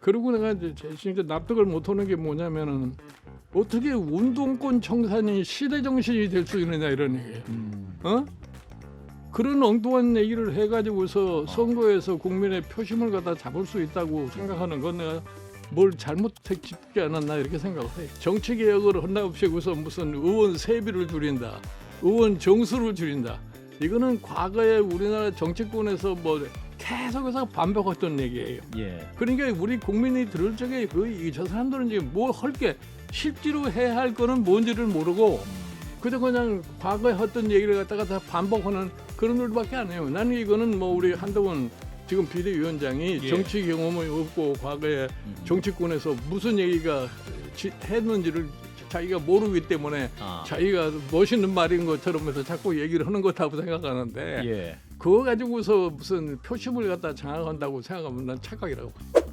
그리고 내가 이제 진짜 납득을 못하는 게 뭐냐면은 어떻게 운동권 청산이 시대 정신이 될 수 있느냐 이런 얘기예요. 어? 그런 엉뚱한 얘기를 해가지고서 선거에서 국민의 표심을 갖다 잡을 수 있다고 생각하는 건 내가 뭘 잘못했지 않았나 이렇게 생각을 해요. 정치 개혁을 한다고서 무슨 의원 세비를 줄인다, 의원 정수를 줄인다. 이거는 과거에 우리나라 정치권에서 뭐 계속해서 반복했던 얘기예요. 예. 그러니까 우리 국민이 들을 적에 저 사람들은 지금 뭘 할 게 실제로 해야 할 거는 뭔지를 모르고 그저 그냥 과거에 했던 얘기를 갖다가 다 반복하는 그런 일밖에 안 해요. 나는 이거는 뭐 우리 한동훈 지금 비대위원장이 예. 정치 경험이 없고 과거에 정치권에서 무슨 얘기가 했는지를 자기가 모르기 때문에 자기가 멋있는 말인 것처럼 해서 자꾸 얘기를 하는 거다고 생각하는데 예. 그거 가지고서 무슨 표심을 갖다 장악한다고 생각하면 난 착각이라고 봐요.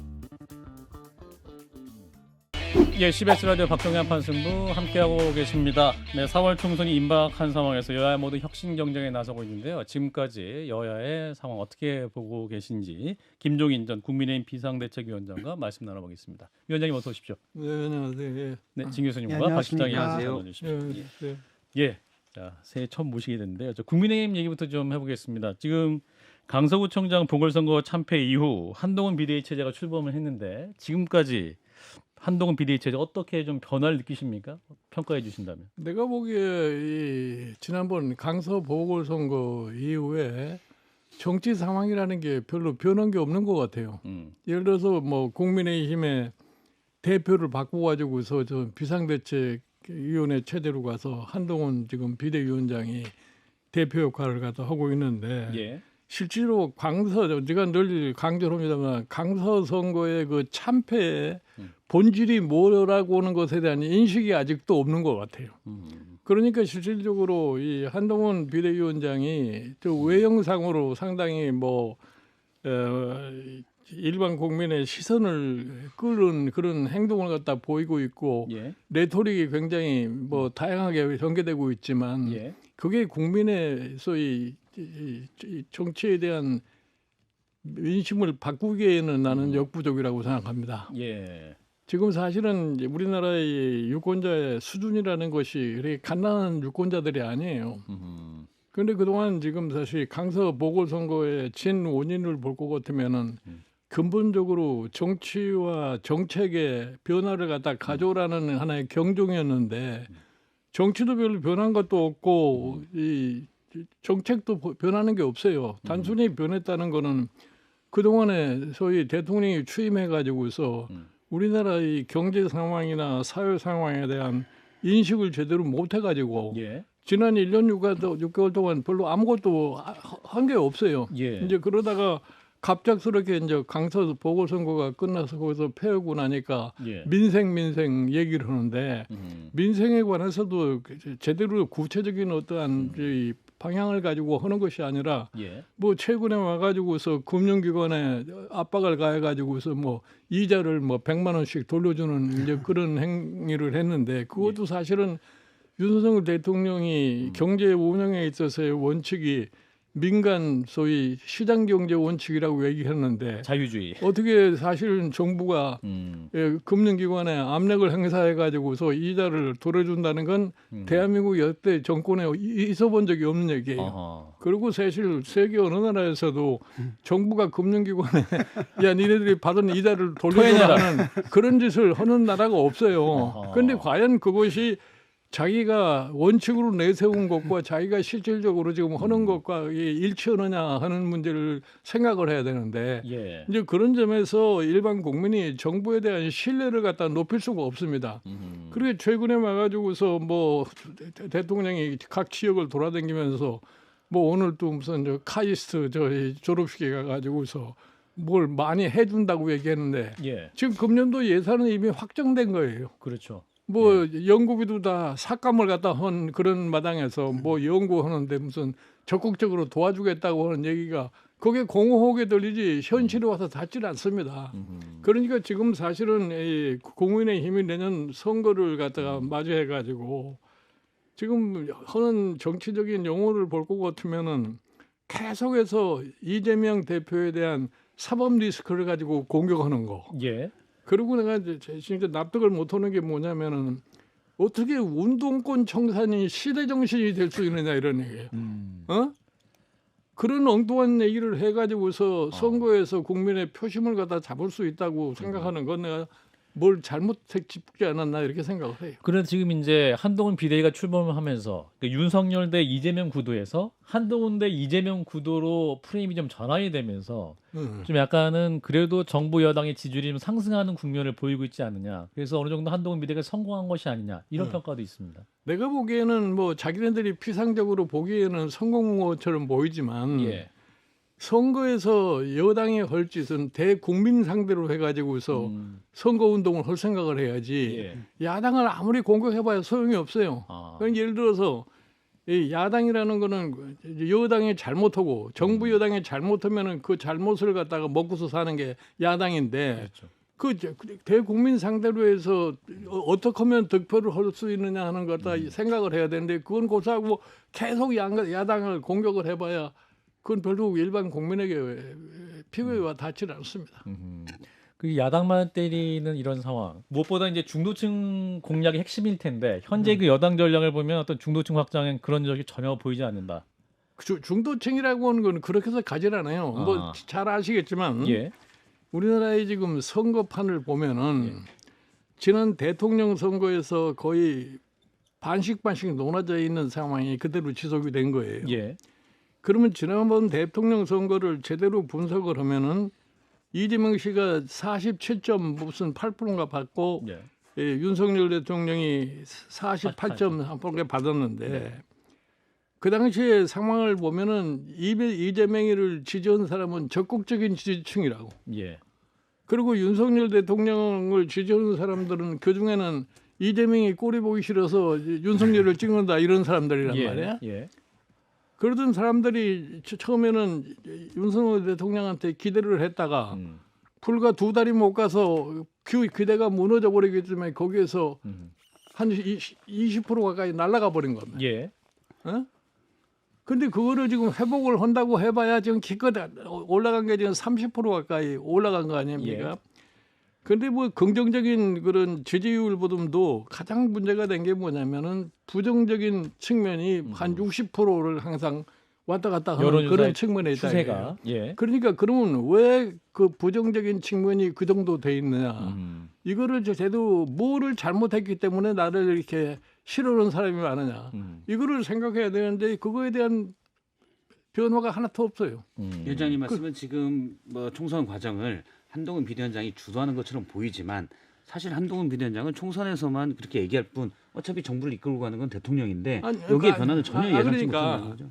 예, CBS 라디오 박정현 판승부 함께하고 계십니다. 네, 4월 총선이 임박한 상황에서 여야 모두 혁신 경쟁에 나서고 있는데요. 지금까지 여야의 상황 어떻게 보고 계신지 김종인 전 국민의힘 비상대책위원장과 말씀 나눠보겠습니다. 위원장님 어서 오십시오. 네, 안녕하세요. 예. 네, 진 교수님과 네, 박 실장님 안녕하십니까. 나눠주십시오. 네. 예, 자 새해 처음 모시게 됐는데요. 저 국민의힘 얘기부터 좀 해보겠습니다. 지금 강서구청장 보궐선거 참패 이후 한동훈 비대위 체제가 출범을 했는데 지금까지 한동훈 비대위 체제 어떻게 좀 변화를 느끼십니까? 평가해 주신다면. 내가 보기에 지난번 강서 보궐선거 이후에 정치 상황이라는 게 별로 변한 게 없는 것 같아요. 예를 들어서 뭐 국민의힘의 대표를 바꾸가지고서 저 비상대책위원회 체제로 가서 한동훈 지금 비대위원장이 대표 역할을 갖다 하고 있는데 예. 실제로 제가 늘 강조합니다만 강서 선거의 그 참패의 본질이 뭐라고 하는 것에 대한 인식이 아직도 없는 것 같아요. 그러니까 실질적으로 이 한동훈 비대위원장이 저 외형상으로 상당히 뭐 일반 국민의 시선을 끌는 그런 행동을 갖다 보이고 있고 예. 레토릭이 굉장히 뭐 다양하게 전개되고 있지만 예. 그게 국민의 소위 이 정치에 대한 민심을 바꾸기에는 나는 역부족이라고 생각합니다. 예. 지금 사실은 이제 우리나라의 유권자의 수준이라는 것이 이렇게 간단한 유권자들이 아니에요. 그런데 그동안 지금 사실 강서 보궐선거의 진 원인을 볼 것 같으면은 근본적으로 정치와 정책의 변화를 갖다 가져오라는 하나의 경종이었는데 정치도 별로 변한 것도 없고 이 정책도 변하는 게 없어요. 단순히 변했다는 거는 그동안에 소위 대통령이 취임해가지고서 우리나라의 경제 상황이나 사회 상황에 대한 인식을 제대로 못 해가지고 예. 지난 1년 6개월 동안 별로 아무것도 한 게 없어요. 예. 이제 그러다가 갑작스럽게 이제 강서 보궐선거가 끝나서 거기서 패하고 나니까 예. 민생 얘기를 하는데 민생에 관해서도 제대로 구체적인 어떠한 이 방향을 가지고 하는 것이 아니라 예. 뭐 최근에 와가지고서 금융기관에 압박을 가해가지고서 뭐 이자를 뭐 100만 원씩 돌려주는 이제 그런 행위를 했는데 그것도 사실은 윤석열 대통령이 경제 운영에 있어서의 원칙이 민간 소위 시장 경제 원칙이라고 얘기했는데 자유주의. 어떻게 사실은 정부가 금융기관에 압력을 행사해 가지고서 이자를 돌려준다는 건 대한민국 역대 정권에 있어본 적이 없는 얘기예요. 어허. 그리고 사실 세계 어느 나라에서도 정부가 금융기관에 야 니네들이 받은 이자를 돌려주라는 그런 짓을 하는 나라가 없어요. 그런데 과연 그것이 자기가 원칙으로 내세운 것과 자기가 실질적으로 지금 하는 것과 일치하느냐 하는 문제를 생각을 해야 되는데 예. 이제 그런 점에서 일반 국민이 정부에 대한 신뢰를 갖다 높일 수가 없습니다. 그리고 최근에 와가지고서 뭐 대통령이 각 지역을 돌아다니면서 뭐 오늘 또 무슨 저 카이스트 저 졸업식에 가가지고서 뭘 많이 해준다고 얘기했는데 예. 지금 금년도 예산은 이미 확정된 거예요. 그렇죠. 뭐 연구비도 다 삭감을 갖다 한 그런 마당에서 뭐 연구하는데 무슨 적극적으로 도와주겠다고 하는 얘기가 그게 공허하게 들리지 현실에 와서 닿질 않습니다. 그러니까 지금 사실은 이 국민의힘이 내년 선거를 갖다가 맞이해 가지고 지금 하는 정치적인 용어를 볼 것 같으면은 계속해서 이재명 대표에 대한 사법 리스크를 가지고 공격하는 거. 예. 그리고 내가 이제 진짜 납득을 못하는 게 뭐냐면은 어떻게 운동권 청산이 시대 정신이 될 수 있느냐 이런 얘기예요. 어? 그런 엉뚱한 얘기를 해가지고서 선거에서 국민의 표심을 갖다 잡을 수 있다고 생각하는 건 내가 뭘 잘못했지 않았나 이렇게 생각을 해요. 그래서 지금 이제 한동훈 비대위가 출범을 하면서 그러니까 윤석열 대 이재명 구도에서 한동훈 대 이재명 구도로 프레임이 좀 전환이 되면서 좀 약간은 그래도 정부 여당의 지지율이 좀 상승하는 국면을 보이고 있지 않느냐. 그래서 어느 정도 한동훈 비대위가 성공한 것이 아니냐 이런 평가도 있습니다. 내가 보기에는 뭐 자기네들이 피상적으로 보기에는 성공한 것처럼 보이지만 예. 선거에서 여당이 할 짓은 대국민 상대로 해가지고서 선거운동을 할 생각을 해야지 예. 야당을 아무리 공격해봐야 소용이 없어요. 그러니까 예를 들어서 이 야당이라는 거는 여당이 잘못하고 정부 여당이 잘못하면은 그 잘못을 갖다가 먹고서 사는 게 야당인데 그렇죠. 그 대국민 상대로 해서 어떻게 하면 득표를 할 수 있느냐 하는 걸 갖다 생각을 해야 되는데 그건 고사하고 계속 야당을 공격을 해봐야 그건 별로 일반 국민에게 피부에 닿지 않습니다. 그 야당만 때리는 이런 상황. 무엇보다 이제 중도층 공략이 핵심일 텐데 현재 그 여당 전략을 보면 어떤 중도층 확장엔 그런 적이 전혀 보이지 않는다. 중도층이라고 하는 건 그렇게 해서 가지 않아요. 뭐 잘 아시겠지만 예. 우리나라의 지금 선거판을 보면은 지난 대통령 선거에서 거의 반씩 논아져 있는 상황이 그대로 지속이 된 거예요. 예. 그러면 지난번 대통령 선거를 제대로 분석을 하면은 이재명 씨가 47.8%인가 받고 예. 윤석열 대통령이 48.3%가 받았는데 그 당시에 상황을 보면은 이재명이를 지지한 사람은 적극적인 지지층이라고. 예. 그리고 윤석열 대통령을 지지하는 사람들은 그 중에는 이재명이 꼴이 보기 싫어서 윤석열을 찍는다 이런 사람들이란 말이야. 예. 그러던 사람들이 처음에는 윤석열 대통령한테 기대를 했다가 불과 2달이 못 가서 그 기대가 무너져 버리기 때문에 거기에서 한 20% 가까이 날아가 버린 겁니다. 예. 어? 근데 그거를 지금 회복을 한다고 해봐야 지금 기껏 올라간 게 지금 30% 가까이 올라간 거 아닙니까? 예. 근데 뭐 긍정적인 그런 지지율 보듬도 가장 문제가 된 게 뭐냐면은 부정적인 측면이 한 60%를 항상 왔다 갔다 하는 그런 측면에 있다. 추세가. 예. 그러니까 그러면 왜 그 부정적인 측면이 그 정도 돼 있느냐? 이거를 제대로 뭐를 잘못했기 때문에 나를 이렇게 싫어하는 사람이 많으냐? 이거를 생각해야 되는데 그거에 대한 변화가 하나도 없어요. 위원장님 말씀은 지금 뭐 총선 과정을 한동훈 비대위원장이 주도하는 것처럼 보이지만 사실 한동훈 비대위원장은 총선에서만 그렇게 얘기할 뿐 어차피 정부를 이끌고 가는 건 대통령인데 여기에 변화는 전혀 예상치 못한다는 거죠.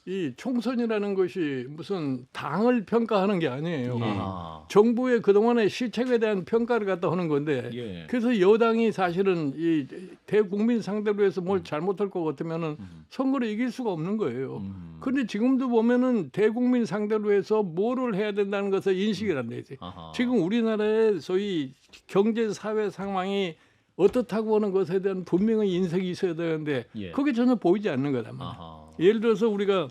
이 총선이라는 것이 무슨 당을 평가하는 게 아니에요. 아. 정부의 그동안의 실책에 대한 평가를 갖다 하는 건데 예. 그래서 여당이 사실은 이 대국민 상대로 해서 뭘 잘못할 것 같으면은 선거를 이길 수가 없는 거예요. 그런데 지금도 보면은 대국민 상대로 해서 뭐를 해야 된다는 것을 인식을 안 되지. 지금 우리나라의 소위 경제 사회 상황이 어떻다고 하는 것에 대한 분명한 인식이 있어야 되는데 예. 그게 전혀 보이지 않는 거단 말이에요. 예를 들어서 우리가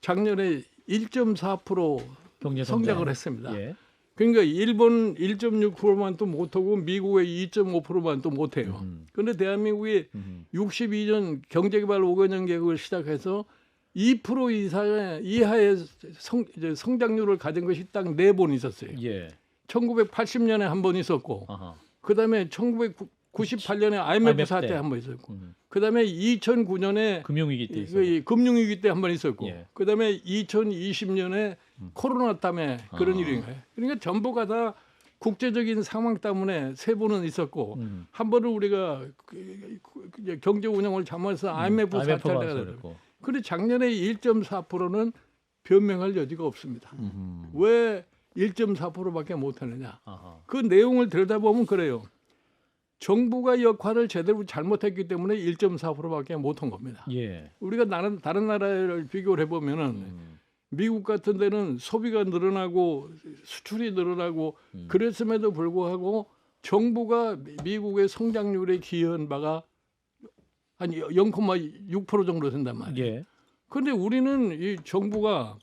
작년에 1.4% 경제 성장을 했습니다. 예. 그러니까 일본 1.6%만 또 못하고 미국의 2.5%만 또 못해요. 그런데 대한민국이 62년 경제개발 5개년 계획을 시작해서 2% 이하의 성장률을 가진 것이 딱 4번 있었어요. 예. 1980년에 한 번 있었고 그다음에 1998년에 IMF 사태 한 번 있었고 그다음에 2009년에 금융위기 때 있어요. 금융위기 때 한 번 있었고 예. 그다음에 2020년에 코로나 때문에 그런 일인 거예요. 그러니까 전부가 다 국제적인 상황 때문에 3번은 있었고 한 번은 우리가 경제 운영을 잘못해서 IMF 사태가 됐고 그런데 작년에 1.4%는 변명할 여지가 없습니다. 왜 1.4%밖에 못하느냐? 그 내용을 들여다보면 그래요. 정부가 역할을 제대로 잘못했기 때문에 1.4%밖에 못한 겁니다. 예. 우리가 다른 나라를 비교를 해보면은 미국 같은 데는 소비가 늘어나고 수출이 늘어나고 그랬음에도 불구하고 정부가 미국의 성장률에 기여한 바가 한 0.6% 정도 된단 말이에요. 예. 그런데 우리는 이 정부가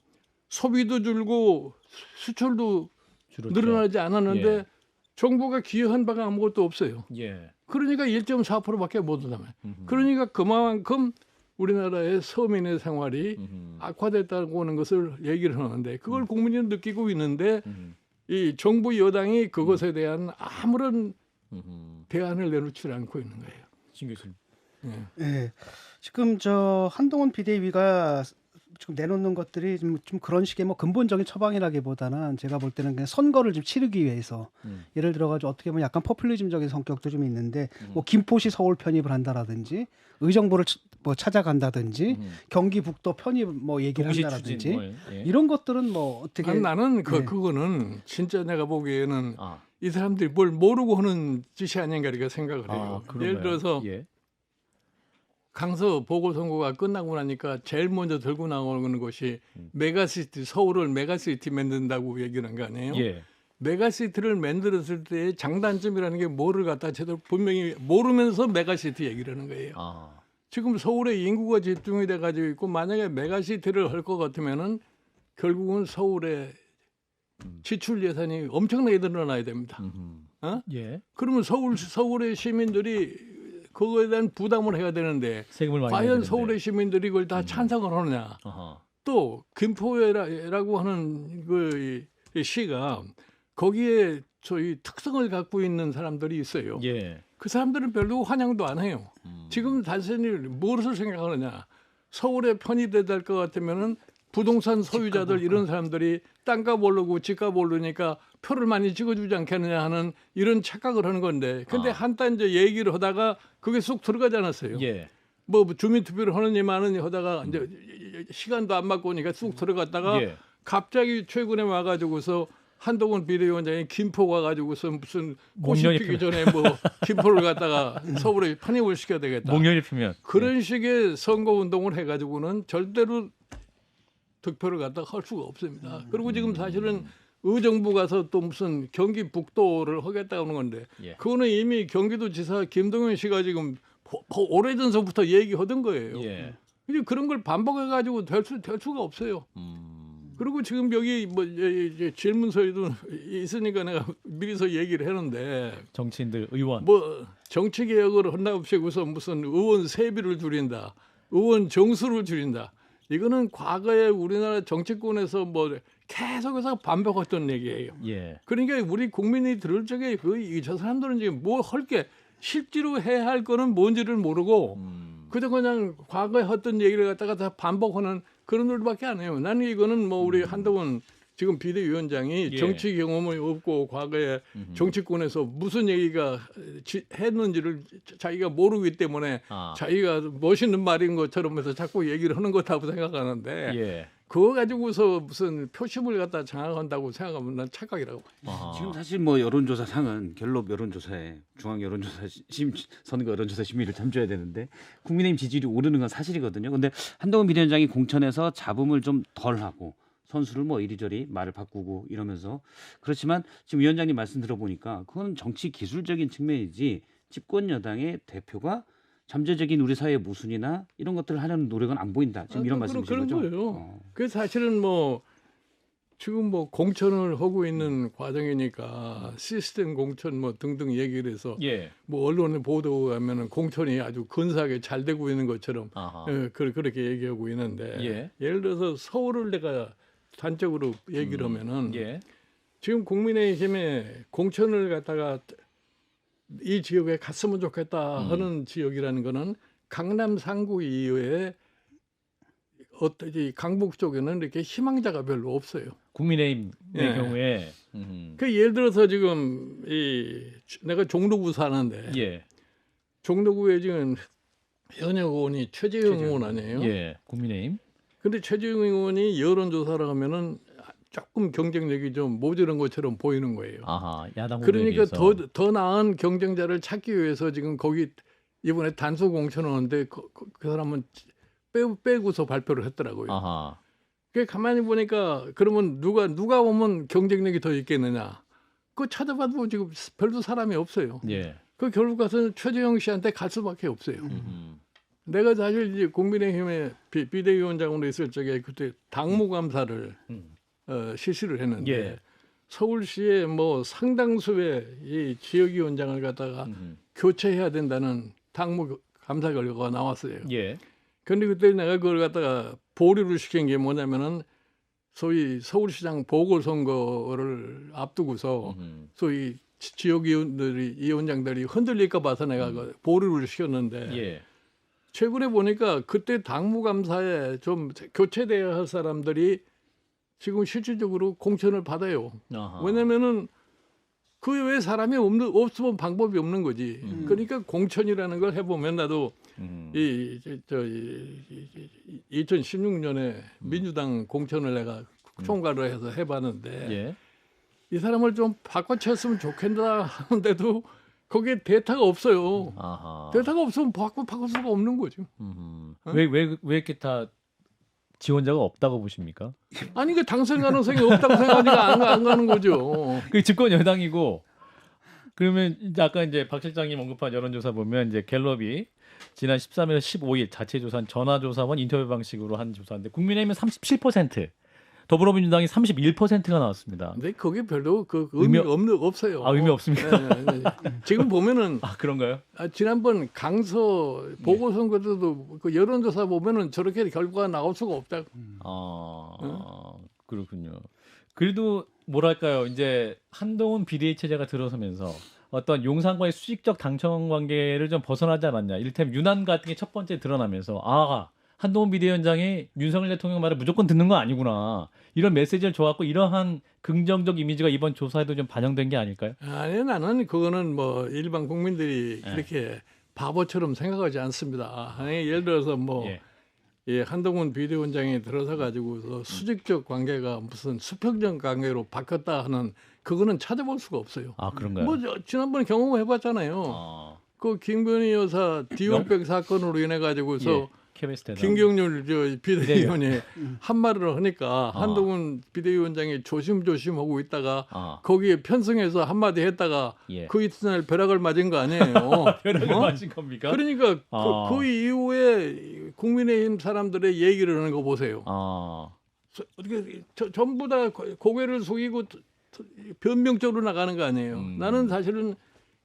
소비도 줄고 수출도 줄었죠. 늘어나지 않았는데 예. 정부가 기여한 바가 아무것도 없어요. 예. 그러니까 1.4%밖에 못 온다면. 그러니까 그만큼 우리나라의 서민의 생활이 악화됐다고 하는 것을 얘기를 하는데 그걸 국민이 느끼고 있는데 이 정부 여당이 그것에 대한 아무런 대안을 내놓지 않고 있는 거예요. 신 교수님. 예. 지금 저 한동훈 비대위가 지금 내놓는 것들이 좀 그런 식의 뭐 근본적인 처방이라기보다는 제가 볼 때는 그냥 선거를 좀 치르기 위해서 예를 들어가지고 어떻게 보면 약간 포퓰리즘적인 성격도 좀 있는데 뭐 김포시 서울 편입을 한다라든지 의정부를 뭐 찾아간다든지 경기북도 편입 뭐 얘기를 동시 한다라든지 추진 뭐, 예. 이런 것들은 뭐 어떻게 나는 예. 그거는 진짜 내가 보기에는 아, 이 사람들이 뭘 모르고 하는 짓이 아닌가 이렇게 생각을 해요. 그런가요? 예를 들어서 예. 강서 보궐선거가 끝나고 나니까 제일 먼저 들고 나오는 것이 메가시티, 서울을 메가시티 만든다고 얘기를 한 거 아니에요? 예. 메가시티를 만들었을 때 장단점이라는 게 뭐를 갖다 제대로 분명히 모르면서 메가시티 얘기를 하는 거예요. 아. 지금 서울에 인구가 집중이 돼 가지고 있고 만약에 메가시티를 할 것 같으면은 결국은 서울에 지출 예산이 엄청나게 늘어나야 됩니다. 어? 예. 그러면 서울의 시민들이 그거에 대한 부담을 해야 되는데 세금을 많이 내야 과연 되는데. 서울의 시민들이 그걸 다 찬성을 하느냐? 아하. 또 김포라고 하는 그 시가 거기에 저희 특성을 갖고 있는 사람들이 있어요. 예. 그 사람들은 별로 환영도 안 해요. 지금 단순히 무엇을 생각하느냐? 서울에 편입돼야 될 것 같으면은 부동산 소유자들 이런 사람들이 땅값 오르고 집값 오르니까 표를 많이 찍어주지 않겠느냐 하는 이런 착각을 하는 건데, 근데 한때 이제 얘기를 하다가 그게 쏙 들어가지 않았어요. 예. 뭐 주민투표를 하느니 마느니 하다가 이제 시간도 안 맞고 오니까 쑥 들어갔다가 예. 갑자기 최근에 와가지고서 한동훈 비대위원장이 김포 가가지고서 무슨 꽃이 목련이 피기 전에 뭐 김포를 갖다가 서울에 편입을 시켜야 되겠다. 목련이 피면 그런 식의 선거 운동을 해가지고는 절대로 득표를 갖다가 할 수가 없습니다. 그리고 지금 사실은 의정부 가서 또 무슨 경기 북도를 하겠다고 하는 건데 예. 그거는 이미 경기도지사 김동연 씨가 지금 오래전서부터 얘기하던 거예요. 예. 근데 그런 걸 반복해가지고 될 수가 없어요. 그리고 지금 여기 뭐 이제 질문서에도 있으니까 내가 미리서 얘기를 했는데 정치인들 의원 뭐 정치 개혁을 한다고 해서 무슨 의원 세비를 줄인다, 의원 정수를 줄인다. 이거는 과거에 우리나라 정치권에서 뭐 계속해서 반복했던 얘기예요. 예. 그러니까 우리 국민이 들을 적에 저 사람들은 지금 뭐 할 게 실제로 해야 할 거는 뭔지를 모르고 그저 그냥 과거에 했던 얘기를 갖다가 다 반복하는 그런 일밖에 안 해요. 나는 이거는 뭐 우리 한동훈 지금 비대위원장이 예. 정치 경험이 없고 과거에 정치권에서 무슨 얘기가 했는지를 자기가 모르기 때문에 자기가 멋있는 말인 것처럼 해서 자꾸 얘기를 하는 거다고 생각하는데 예. 그거 가지고서 무슨 표심을 갖다 장악한다고 생각하면 난 착각이라고. 지금 사실 뭐 여론조사 상은 갤럽 여론조사에 중앙 여론조사 선거 여론조사 심의를 참조해야 되는데 국민의힘 지지율이 오르는 건 사실이거든요. 근데 한동훈 비대위원장이 공천에서 잡음을 좀 덜 하고 선수를 뭐 이리저리 말을 바꾸고 이러면서 그렇지만 지금 위원장님 말씀 들어보니까 그건 정치 기술적인 측면이지 집권 여당의 대표가 잠재적인 우리 사회의 모순이나 이런 것들을 하려는 노력은 안 보인다. 지금 이런 말씀이신 그런 거죠? 거예요. 그 사실은 뭐 지금 뭐 공천을 하고 있는 과정이니까 시스템 공천 뭐 등등 얘기를 해서 예. 뭐 언론에 보도하면은 공천이 아주 근사하게 잘 되고 있는 것처럼 그렇게 얘기하고 있는데 예. 예를 들어서 서울을 내가 단적으로 얘기를 하면은 예. 지금 국민의힘에 공천을 갖다가 이 지역에 갔으면 좋겠다 하는 지역이라는 거는 강남 상구 이외에 어떠지 강북 쪽에는 이렇게 희망자가 별로 없어요. 국민의힘의 예. 경우에 그 예를 들어서 지금 내가 종로구 사는데 예. 종로구에 지금 현역 의원이 최재형 의원 아니에요? 예. 국민의힘. 근데 최재형 의원이 여론조사를 하면은 조금 경쟁력이 좀 모자란 것처럼 보이는 거예요. 아하. 야당 후보에 그러니까 비해서. 더 나은 경쟁자를 찾기 위해서 지금 거기 이번에 단수 공천을 하는데 그 사람은 빼고서 발표를 했더라고요. 아하. 그 가만히 보니까 그러면 누가 오면 경쟁력이 더 있겠느냐? 그거 찾아봐도 지금 별로 사람이 없어요. 예. 그 결국 가서는 최재형 씨한테 갈 수밖에 없어요. 내가 사실 이제 국민의힘의 비대위원장으로 있을 적에 그때 당무감사를 실시를 했는데 예. 서울시의 뭐 상당수의 이 지역위원장을 갖다가 교체해야 된다는 당무 감사 결과가 나왔어요. 예. 그런데 그때 내가 그걸 갖다가 보류를 시킨 게 뭐냐면은 소위 서울시장 보궐선거를 앞두고서 소위 지역위원장들이 흔들릴까 봐서 내가 그 보류를 시켰는데 예. 최근에 보니까 그때 당무감사에 좀 교체돼야 할 사람들이 지금 실질적으로 공천을 받아요. 아하. 왜냐면은 그 외에 사람이 없으면 방법이 없는 거지. 그러니까 공천이라는 걸 해보면 나도 2016년에 민주당 공천을 내가 총괄을 해서 해봤는데 예. 이 사람을 좀 바꿔쳤으면 좋겠다 하는데도 거기에 데이터가 없어요. 아하. 데이터가 없으면 바꿀 수가 없는 거죠. 왜 이렇게 다 지원자가 없다고 보십니까? 아니 그 당선 가능성이 없다고 생각하니까 안 가는 거죠. 그 집권 여당이고 그러면 이제 아까 이제 박 실장님 언급한 여론조사 보면 이제 갤럽이 지난 13일 15일 자체 조사한 전화조사원 인터뷰 방식으로 한 조사인데 국민의힘은 37%, 더불어민주당이 31%가 나왔습니다. 근데 그게 별로 그 의미 없어요. 아, 의미 없습니까? 네. 지금 보면은 아 그런가요? 지난번 강서 보궐선거 때도 그 여론조사 보면은 저렇게 결과가 나올 수가 없다. 그렇군요. 그래도 뭐랄까요, 이제 한동훈 비대위 체제가 들어서면서 어떤 용산과의 수직적 당청 관계를 좀 벗어나지 않았냐. 이를테면 윤한 같은 게 첫 번째 드러나면서 한동훈 비대위원장이 윤석열 대통령 말을 무조건 듣는 거 아니구나. 이런 메시지를 줘갖고 이러한 긍정적 이미지가 이번 조사에도 좀 반영된 게 아닐까요? 아니 나는 그거는 뭐 일반 국민들이 그렇게 바보처럼 생각하지 않습니다. 아니, 예를 들어서 뭐 한동훈 비대위원장이 들어서 가지고서 수직적 관계가 무슨 수평적 관계로 바뀌었다 하는 그거는 찾아볼 수가 없어요. 아 그런가요? 뭐 지난번에 경험해봤잖아요. 그 김건희 여사 디올백 사건으로 인해 가지고서 KBS 대담. 김경률 비대위원이 한 말을 하니까 한동훈 비대위원장이 조심조심하고 있다가 거기에 편승해서 한마디 했다가 그 이튿날 벼락을 맞은 거 아니에요. 벼락을 맞은 겁니까? 그러니까 그 이후에 국민의힘 사람들의 얘기를 하는 거 보세요. 어떻게 전부 다 고개를 숙이고 변명적으로 나가는 거 아니에요. 나는 사실은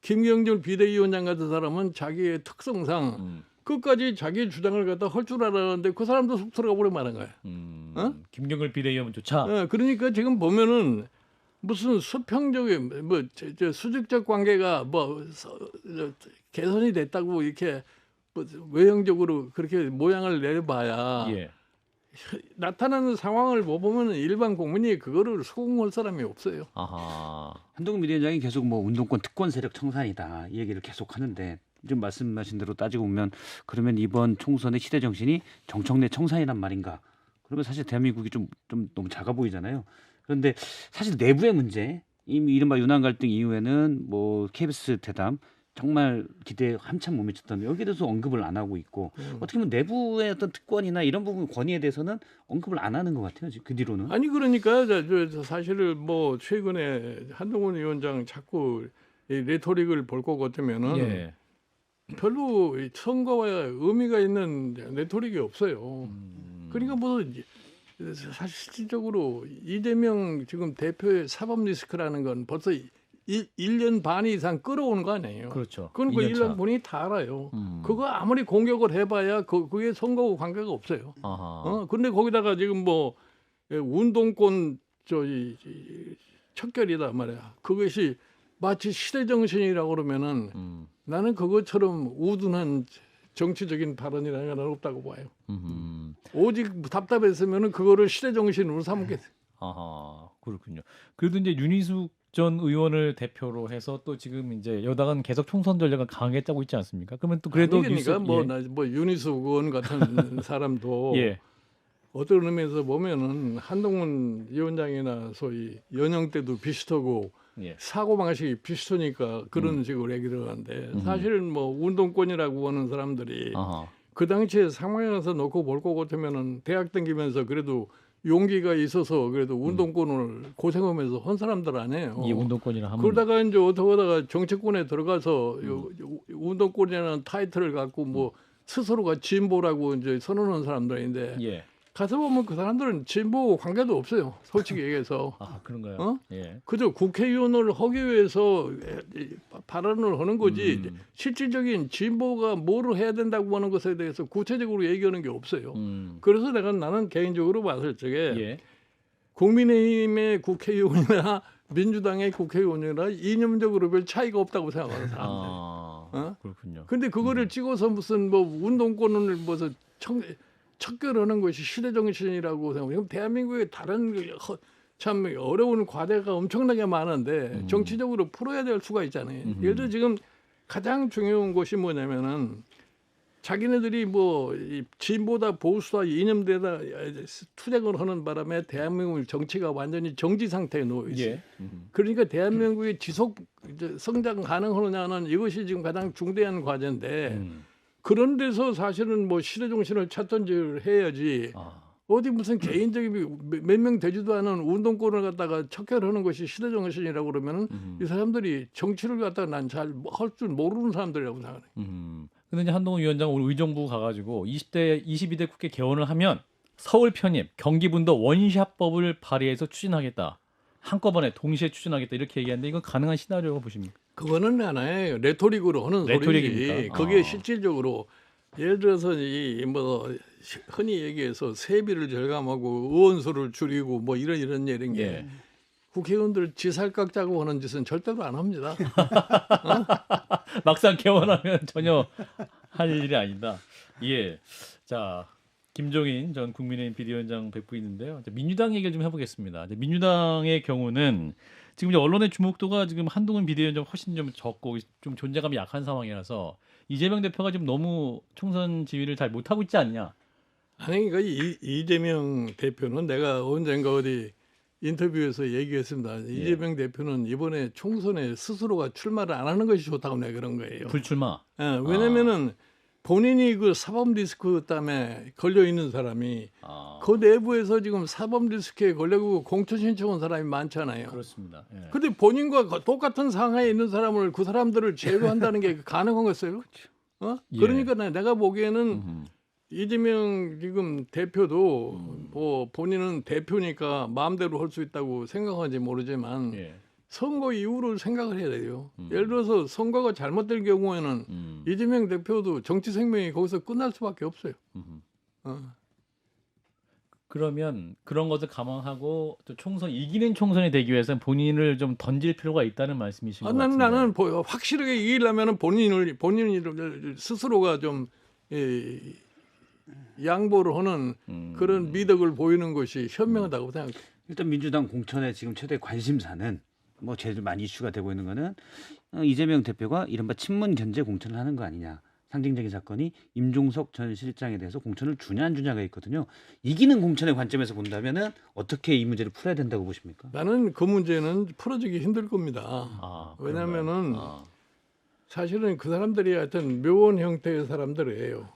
김경률 비대위원장 같은 사람은 자기의 특성상 끝까지 자기 주장을 갖다 할 줄 알았는데 그 사람도 속 들어가 버려 말한 거야. 김경률 비대위원조차. 그러니까 지금 보면은 무슨 수평적인 뭐 수직적 관계가 뭐 개선이 됐다고 이렇게 뭐 외형적으로 그렇게 모양을 내봐야 나타나는 상황을 보면 일반 국민이 그거를 수긍할 사람이 없어요. 한동훈 비대위원장이 계속 뭐 운동권 특권 세력 청산이다 이 얘기를 계속 하는데 지금 말씀하신 대로 따지고 보면 그러면 이번 총선의 시대 정신이 정청래 청산이란 말인가? 그러면 사실 대한민국이 좀 너무 작아 보이잖아요. 그런데 사실 내부의 문제, 이른바 윤한 갈등 이후에는 뭐 KBS 대담 정말 기대에 한참 못 미쳤던 여기에 대해서 언급을 안 하고 있고 어떻게 보면 내부의 어떤 특권이나 이런 부분 권위에 대해서는 언급을 안 하는 것 같아요. 그 뒤로는. 아니 그러니까 사실은 뭐 최근에 한동훈 위원장 자꾸 이 레토릭을 볼 것 같으면은 별로 선거와 의미가 있는 레토릭이 없어요. 그러니까 뭐 사실 실질적으로 이재명 지금 대표의 사법 리스크라는 건 벌써 1년 반 이상 끌어오는 거 아니에요. 그렇죠. 그건 그 1년 본인이 다 알아요. 그거 아무리 공격을 해봐야 그게 선거와 관계가 없어요. 근데 거기다가 지금 뭐 운동권 척결이다 말이야. 그것이 마치 시대 정신이라고 그러면은 나는 그것처럼 우둔한 정치적인 발언이라는 건 없다고 봐요. 오직 답답했으면은 그거를 시대 정신으로 삼겠어요. 그렇군요. 그래도 이제 윤희숙 전 의원을 대표로 해서 또 지금 이제 여당은 계속 총선 전략을 강하게 짜고 있지 않습니까? 그러면 또 그래도 그러니까 뭐 윤희숙 의원 같은 사람도 어떤 의미에서 보면은 한동훈 위원장이나 소위 연영 때도 비슷하고 사고 방식이 비슷하니까 그런 식으로 얘기를 하는데 사실은 뭐 운동권이라고 하는 사람들이 그 당시에 상황에서 놓고 볼 것 같으면은 대학 다니면서 그래도 용기가 있어서 그래도 운동권을 고생하면서 한 사람들 아니에요. 운동권이라 하면 그러다가 이제 어떻게 하다가 정치권에 들어가서 운동권이라는 타이틀을 갖고 뭐 스스로가 진보라고 이제 선언한 사람들인데 가서 보면 그 사람들은 진보 관계도 없어요. 솔직히 얘기해서. 아 그런가요? 어? 예. 그저 국회의원을 하기 위해서 발언을 하는 거지 실질적인 진보가 뭐를 해야 된다고 하는 것에 대해서 구체적으로 얘기하는 게 없어요. 그래서 나는 개인적으로 봤을 적에 예. 국민의힘의 국회의원이나 민주당의 국회의원이나 이념적으로 별 차이가 없다고 생각하는 사람들. 어? 그렇군요. 근데 그거를 찍어서 무슨 뭐 운동권을 뭐서 척결하는 것이 시대 정신이라고 생각해요. 대한민국에 다른 참 어려운 과제가 엄청나게 많은데 정치적으로 풀어야 될 수가 있잖아요. 예를 들어 지금 가장 중요한 것이 뭐냐면은 자기네들이 뭐 진보다 보수다 이념대다 투쟁을 하는 바람에 대한민국 정치가 완전히 정지 상태에 놓여 있어요. 예. 그러니까 대한민국이 지속 성장 가능하느냐는 이것이 지금 가장 중대한 과제인데 그런 데서 사실은 뭐 시대 정신을 찾든지 해야지. 어디 무슨 개인적인 몇 명 되지도 않은 운동권을 갖다가 척결하는 것이 시대 정신이라고 그러면은 이 사람들이 정치를 갖다가 난 잘 할 줄 모르는 사람들이라고 생각해. 근데 이제 한동훈 위원장 오늘 의정부 가가지고 22대 국회 개원을 하면 서울 편입, 경기분도 원샷법을 발의해서 추진하겠다. 한꺼번에 동시에 추진하겠다 이렇게 얘기하는데 이건 가능한 시나리오가 보십니까? 그거는 하나의 레토릭으로 하는 레토릭입니까? 소리지. 그게 실질적으로 예를 들어서 이 뭐 흔히 얘기해서 세비를 절감하고 의원수를 줄이고 뭐 이런 게 예. 국회의원들 지살깍 짜고 하는 짓은 절대로 안 합니다. 막상 개원하면 전혀 할 일이 아니다. 예. 자, 김종인 전 국민의힘 비대위원장 뵙고 있는데요. 이제 민주당 얘기를 좀 해보겠습니다. 이제 민주당의 경우는 지금 이제 언론의 주목도가 지금 한동훈 비대위원장 훨씬 좀 적고 좀 존재감이 약한 상황이라서 이재명 대표가 지금 너무 총선 지휘를 잘 못하고 있지 않냐? 아니 그러니까 이재명 대표는 내가 언젠가 어디 인터뷰에서 얘기했습니다. 이재명 대표는 이번에 총선에 스스로가 출마를 안 하는 것이 좋다고 내가 그런 거예요. 불출마. 예, 왜냐면은 본인이 그 사법 리스크 때문에 걸려 있는 사람이 그 내부에서 지금 사법 리스크에 걸려고 공천 신청한 사람이 많잖아요. 그렇습니다. 예. 근데 본인과 똑같은 상황에 있는 사람을 그 사람들을 제외한다는 게 가능한 거였어요? 어? 예. 그러니까 내가 보기에는 이재명 지금 대표도 뭐 본인은 대표니까 마음대로 할 수 있다고 생각하는지 모르지만 예. 선거 이후를 생각을 해야 돼요. 예를 들어서 선거가 잘못될 경우에는 이재명 대표도 정치 생명이 거기서 끝날 수밖에 없어요. 그러면 그런 것을 감안하고 또 총선 이기는 총선이 되기 위해서는 본인을 좀 던질 필요가 있다는 말씀이신 것 같은데. 나는 확실하게 이기려면 본인이 스스로가 좀 양보를 하는 그런 미덕을 보이는 것이 현명하다고 생각해요. 일단 민주당 공천의 지금 최대 관심사는 뭐 제일 많이 이슈가 되고 있는 거는 이재명 대표가 이른바 친문 견제 공천을 하는 거 아니냐. 상징적인 사건이 임종석 전 실장에 대해서 공천을 주냐 안 주냐가 있거든요. 이기는 공천의 관점에서 본다면은 어떻게 이 문제를 풀어야 된다고 보십니까? 나는 그 문제는 풀어지기 힘들 겁니다. 왜냐하면은 사실은 그 사람들이 하여튼 묘한 형태의 사람들이에요.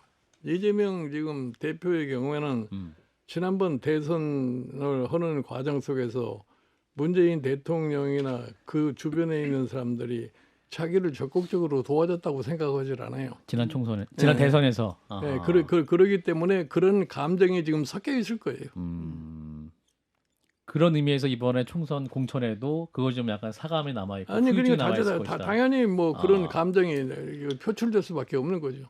이재명 지금 대표의 경우에는 지난번 대선을 하는 과정 속에서 문재인 대통령이나 그 주변에 있는 사람들이 자기를 적극적으로 도와줬다고 생각하지 않아요. 지난 총선에, 지난 대선에서. 네, 그러기 때문에 그런 감정이 지금 섞여 있을 거예요. 그런 의미에서 이번에 총선 공천에도 그거 좀 약간 사감이 남아 있고. 아니 후유증이 그러니까 남아있을 것이다. 당연히 뭐 그런 감정이 표출될 수밖에 없는 거죠.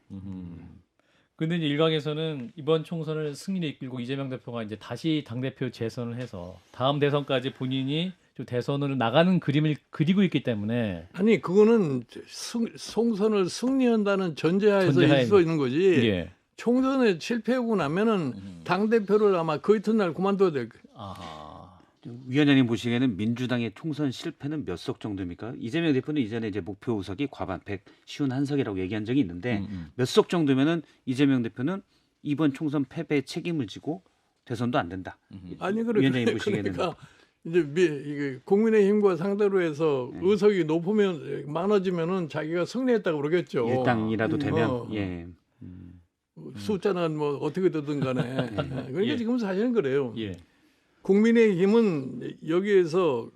근데 이제 일각에서는 이번 총선을 승리에 이끌고 이재명 대표가 이제 다시 당대표 재선을 해서 다음 대선까지 본인이 좀 대선으로 나가는 그림을 그리고 있기 때문에. 아니 그거는 총선을 승리한다는 전제하에서 있을 수 있는 거지. 예. 총선에 실패하고 나면은 당 대표를 아마 그 이튿날 그만둬야 될 거예요. 위원장님 보시기에는 민주당의 총선 실패는 몇 석 정도입니까? 이재명 대표는 이전에 이제 목표 의석이 과반 151석이라고 얘기한 적이 있는데 몇 석 정도면은 이재명 대표는 이번 총선 패배의 책임을 지고 대선도 안 된다. 아니 위원장님 보시기에는 그러니까 이제 이게 국민의힘과 상대로 해서 의석이 높으면 많아지면은 자기가 승리했다고 그러겠죠. 일당이라도 되면 예. 숫자는 뭐 어떻게 되든 간에. 그러니까 예. 지금 사실은 그래요. 예. 국민의힘은 여기에서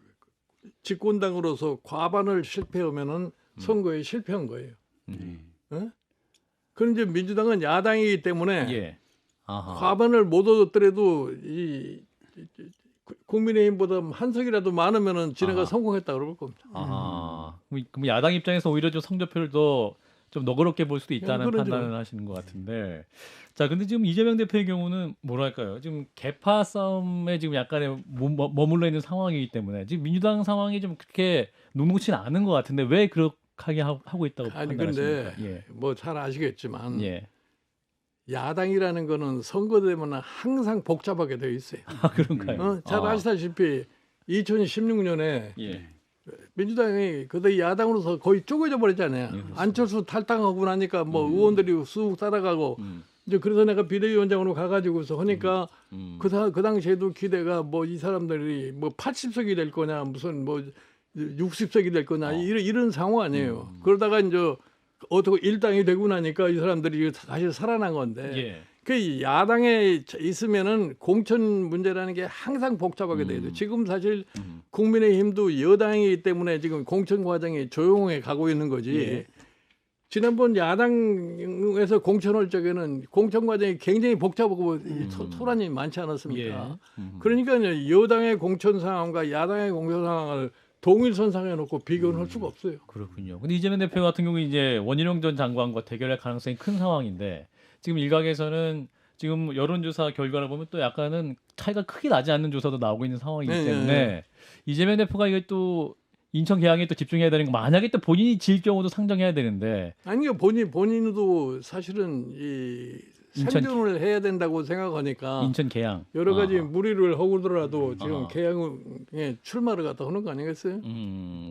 집권당으로서 과반을 실패하면은 선거에 실패한 거예요. 어? 그런데 민주당은 야당이기 때문에 예. 아하. 과반을 못 얻었더라도 이 국민의힘보다 한 석이라도 많으면은 지네가 아하. 성공했다 그럴 겁니다. 아, 그럼 야당 입장에서 오히려 좀 성적표를 더 좀 너그럽게 볼 수도 있다는 그러죠. 판단을 하시는 것 같은데, 자, 근데 지금 이재명 대표의 경우는 뭐랄까요? 지금 개파 싸움에 지금 약간의 머물러 있는 상황이기 때문에 지금 민주당 상황이 좀 그렇게 녹록치는 않은 것 같은데 왜 그렇게 하고 있다고 아니 판단하십니까? 근데 예, 뭐 잘 아시겠지만 예, 야당이라는 거는 선거 되면 항상 복잡하게 되어 있어요. 아 그런가요? 잘 아시다시피 2016년에 예, 민주당이 그때 야당으로서 거의 쪼개져 버렸잖아요. 안철수 탈당하고 나니까 뭐 의원들이 쑥 따라가고 이제 그래서 내가 비대위원장으로 가가지고서 하니까 그 당시에도 기대가 뭐 이 사람들이 뭐 80석이 될 거냐 무슨 뭐 60석이 될 거냐 이런 상황 아니에요. 그러다가 이제 어떻게 일당이 되고 나니까 이 사람들이 다시 살아난 건데 예, 그 야당에 있으면은 공천 문제라는 게 항상 복잡하게 돼요. 지금 사실 국민의힘도 여당이기 때문에 지금 공천 과정이 조용해 가고 있는 거지. 예. 지난번 야당에서 공천할 적에는 공천 과정이 굉장히 복잡하고 소란이 많지 않았습니까? 예. 그러니까 이제 여당의 공천 상황과 야당의 공천 상황을 동일선상에 놓고 비교를 할 수가 없어요. 그렇군요. 근데 이재명 대표 같은 경우 이제 원희룡 전 장관과 대결할 가능성이 큰 상황인데 지금 일각에서는 지금 여론조사 결과를 보면 또 약간은 차이가 크게 나지 않는 조사도 나오고 있는 상황이기 네, 때문에 네. 이재명 대표가 이게 또 인천 개항에 또 집중해야 되는 거 만약에 또 본인이 질 경우도 상정해야 되는데 아니 본인도 사실은 이 인천- 생존을 해야 된다고 생각하니까 인천 개항 여러 가지 아하. 무리를 하고더라도 지금 아하. 개항에 출마를 갖다 하는 거 아니겠어요?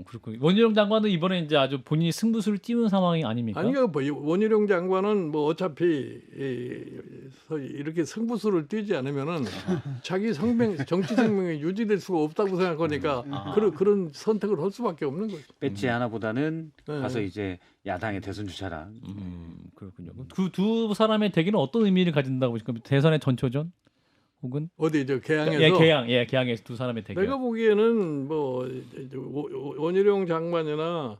그렇군요. 원희룡 장관은 이번에 이제 아주 본인이 승부수를 띄운 상황이 아닙니까? 아니요, 뭐 원희룡 장관은 뭐 어차피 이렇게 승부수를 띄지 않으면은 자기 정치 생명이 유지될 수가 없다고 생각하니까 그런 선택을 할 수밖에 없는 거죠. 배지 하나보다는 네. 가서 이제 야당의 대선 주자라. 그렇군요. 그 두 사람의 대결은 어떤 의미를 가진다고 보십니까? 대선의 전초전 혹은 어디 저 개항에서 개항에서 두 사람의 대결. 내가 보기에는 뭐 원희룡 장관이나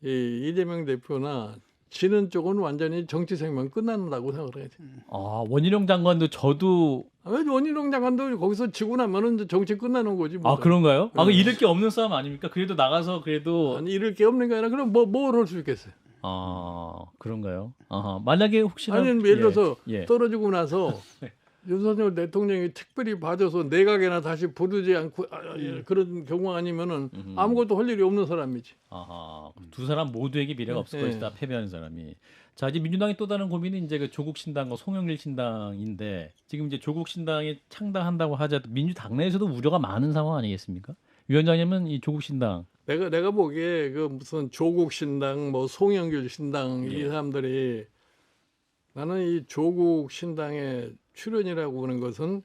이재명 대표나 지는 쪽은 완전히 정치 생명 끝난다고 생각을 해요. 아, 원희룡 장관도 저도 원희룡 장관도 거기서 지고 나면은 이제 정치 끝나는 거지. 뭐. 아 그런가요? 아, 그 잃을 게 없는 싸움 아닙니까? 그래도 나가서 그래도 아니 잃을 게 없는 게 아니라 그럼 뭘 할 수 있겠어요? 아 그런가요? 아하, 만약에 혹시나 아니 예를 들어서 예. 떨어지고 나서 네. 윤석열 대통령이 특별히 봐줘서 내각에나 다시 부르지 않고 그런 경우 아니면은 아무것도 할 일이 없는 사람이지. 아하, 두 사람 모두에게 미래가 없을 예. 것이다 패배하는 사람이. 자 이제 민주당의 또 다른 고민은 이제 그 조국 신당과 송영길 신당인데 지금 이제 조국 신당이 창당한다고 하자도 민주당 내에서도 우려가 많은 상황 아니겠습니까? 위원장님은 이 조국 신당 내가 보기에 그 무슨 조국 신당, 뭐 송영길 신당 이 예. 사람들이 나는 이 조국 신당의 출연이라고 하는 것은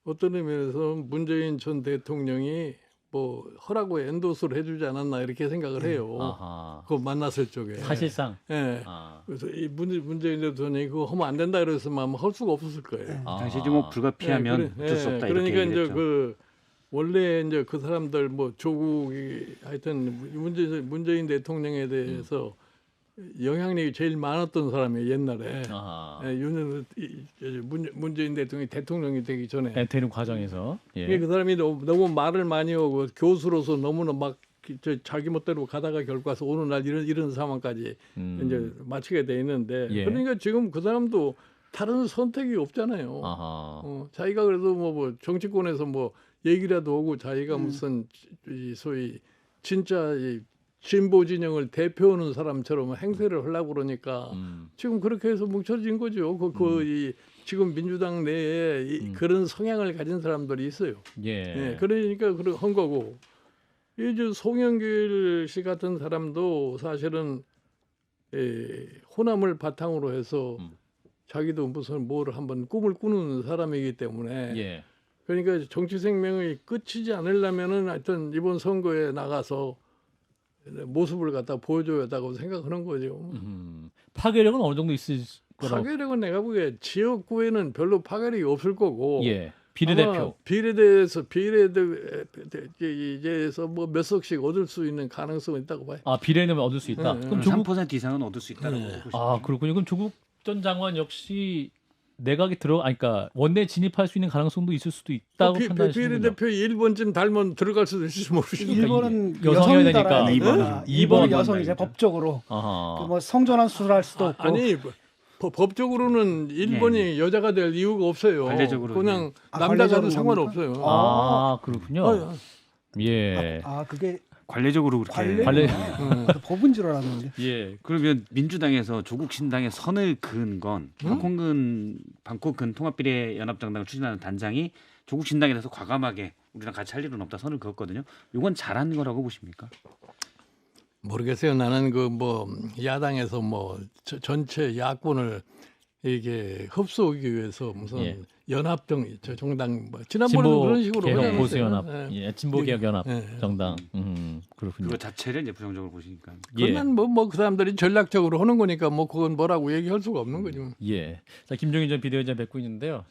어떤 의미에서 문재인 전 대통령이 뭐 허라고 엔도스를 해주지 않았나 이렇게 생각을 해요. 아하. 그거 만났을 적에. 사실상 예. 아. 그래서 이 문재인 대통령이 그거 하면 안 된다 그랬으면 할 수가 없었을 거예요. 당시 뭐 불가피하면 예, 어쩔 수 없다 이렇게 그러니까 이제 얘기했죠. 그 원래 이제 그 사람들 뭐 조국이 하여튼 문재인 대통령에 대해서 영향력이 제일 많았던 사람이 옛날에 아하. 문재인 대통령이 되기 전에 되는 과정에서 그 사람이 너무 말을 많이 하고 교수로서 너무나 막 자기 멋대로 가다가 결과서 오늘날 이런 상황까지 이제 마치게 돼 있는데 예. 그러니까 지금 그 사람도 다른 선택이 없잖아요. 아하. 자기가 그래도 뭐 정치권에서 뭐 얘기라도 하고 자기가 무슨 이 소위 진짜 이 진보 진영을 대표하는 사람처럼 행세를 하려고 그러니까 지금 그렇게 해서 뭉쳐진 거죠. 이 지금 민주당 내에 그런 성향을 가진 사람들이 있어요. 예. 그러니까 그런 한 거고 이제 송영길 씨 같은 사람도 사실은 호남을 바탕으로 해서 자기도 무슨 뭐를 한번 꿈을 꾸는 사람이기 때문에 예. 그러니까 정치 생명이 끝이지 않으려면은 하여튼 이번 선거에 나가서 모습을 갖다 보여줘야 한다고 생각하는 거죠. 파괴력은 어느 정도 있을 거라고. 파괴력은 내가 보기에 지역구에는 별로 파괴력이 없을 거고. 예. 비례대표. 비례대에서 뭐 몇 석씩 얻을 수 있는 가능성은 있다고 봐요. 아 비례는 얻을 수 있다. 네. 그럼 조국 3% 이상은 얻을 수 있다고 보고 싶습니다. 아 그렇군요. 그럼 조국 전 장관 역시 내각이 그러니까 원내 진입할 수 있는 가능성도 있을 수도 있다고 판단하시는군요. 비례대표 1번쯤 달면 들어갈 수도 있을지 모르겠어요. 일본은 여성이어야 여성이니까 되니까. 이번은. 2번은 이번 여성이제 법적으로 아하. 뭐 성전환 수술할 수도 없고 아니 법적으로는 1번이 여자가 될 이유가 없어요. 관례적으로 그냥 아, 남자가도 관례적으로는 상관없어요. 아, 그렇군요. 어, 예. 그게 관례적으로 그렇게. 관례- 법인 줄 알았는데. 예. 그러면 민주당에서 조국 신당에 선을 그은 건 방콕근 통합비례연합정당을 추진하는 단장이 조국 신당에 대해서 과감하게 우리랑 같이 할 일은 없다 선을 그었거든요. 이건 잘한 거라고 보십니까? 모르겠어요. 나는 그 뭐 야당에서 뭐 전체 야권을 이게 흡수하기 위해서 무슨 예. 정당 뭐 지난번에도 그런 식으로 개혁 하지 보수연합, 않았어요? 예, 진보 개혁 연합 예. 정당. 그렇군요. 그거 자체를 이제 부정적으로 보시니까. 예. 그건 뭐 그 사람들이 전략적으로 하는 거니까 뭐 그건 뭐라고 얘기할 수가 없는 거죠. 예. 자, 김종인 전 비대위원장 뵙고 있는데요.